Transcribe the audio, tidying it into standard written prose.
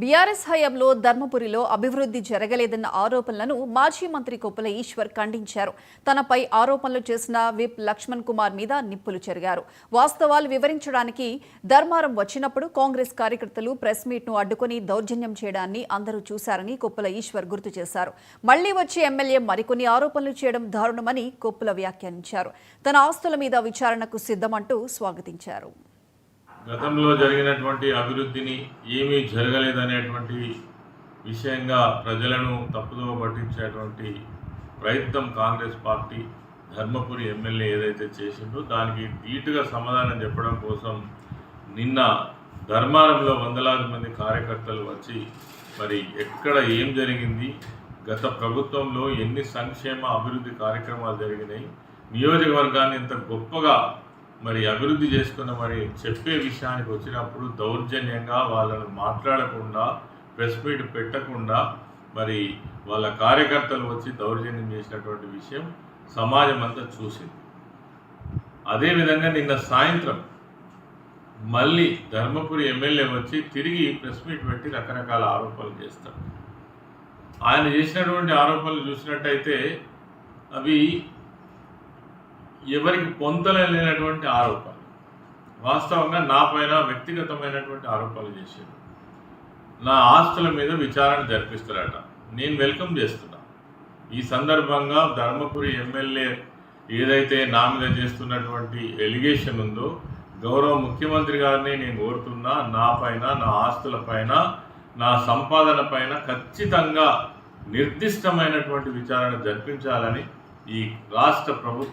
BRS హయాంలో ధర్మపురిలో అభివృద్ధి జరగలేదన్న ఆరోపణలను మాజీ మంత్రి కొప్పుల ఈశ్వర్ ఖండించారు. తనపై ఆరోపణలు చేసిన విప్ లక్ష్మణ్ కుమార్ మీద నిప్పులు చెరిగారు. వాస్తవాలు వివరించడానికి ధర్మారం వచ్చినప్పుడు కాంగ్రెస్ కార్యకర్తలు ప్రెస్ మీట్ను అడ్డుకుని దౌర్జన్యం చేయడాన్ని అందరూ చూశారని కొప్పుల ఈశ్వర్ గుర్తు చేశారు. మళ్లీ వచ్చి ఎమ్మెల్యే మరికొన్ని ఆరోపణలు చేయడం దారుణమని కొప్పుల వ్యాఖ్యానించారు. తన ఆస్తుల మీద విచారణకు సిద్ధమంటూ స్వాగతించారు. గతంలో జరిగినటువంటి అభివృద్ధిని ఏమీ జరగలేదనేటువంటి విషయంగా ప్రజలను తప్పుదోవ పట్టించేటువంటి ప్రయత్నం కాంగ్రెస్ పార్టీ ధర్మపురి ఎమ్మెల్యే ఏదైతే చేసిందో దానికి ధీటుగా సమాధానం చెప్పడం కోసం నిన్న ధర్మారంలో వందలాది మంది కార్యకర్తలు వచ్చి మరి ఎక్కడ ఏం జరిగింది, గత ప్రభుత్వంలో ఎన్ని సంక్షేమ అభివృద్ధి కార్యక్రమాలు జరిగినాయి, నియోజకవర్గాన్ని ఇంత గొప్పగా మరి అభివృద్ధి చేసుకున్న మరి చెప్పే విషయానికి వచ్చినప్పుడు దౌర్జన్యంగా వాళ్ళను మాట్లాడకుండా ప్రెస్ మీట్ పెట్టకుండా మరి వాళ్ళ కార్యకర్తలు వచ్చి దౌర్జన్యం చేసినటువంటి విషయం సమాజం అంతా చూసింది. అదేవిధంగా నిన్న సాయంత్రం మళ్ళీ ధర్మపురి ఎమ్మెల్యే వచ్చి తిరిగి ప్రెస్ మీట్ పెట్టి రకరకాల ఆరోపణలు చేస్తారు. ఆయన చేసినటువంటి ఆరోపణలు చూసినట్టయితే అవి ఎవరికి పొందలేనటువంటి ఆరోపణలు. వాస్తవంగా నా పైన వ్యక్తిగతమైనటువంటి ఆరోపణలు చేశారు. నా ఆస్తుల మీద విచారణ జరిపిస్తారట. నేను వెల్కమ్ చేస్తున్నా. ఈ సందర్భంగా ధర్మపురి ఎమ్మెల్యే ఏదైతే నా మీద చేస్తున్నటువంటి ఎలిగేషన్ ఉందో గౌరవ ముఖ్యమంత్రి గారిని నేను కోరుతున్నా, నా పైన, నా ఆస్తుల పైన, నా సంపాదన పైన ఖచ్చితంగా నిర్దిష్టమైనటువంటి విచారణ జరిపించాలని ఈ రాష్ట్ర ప్రభుత్వం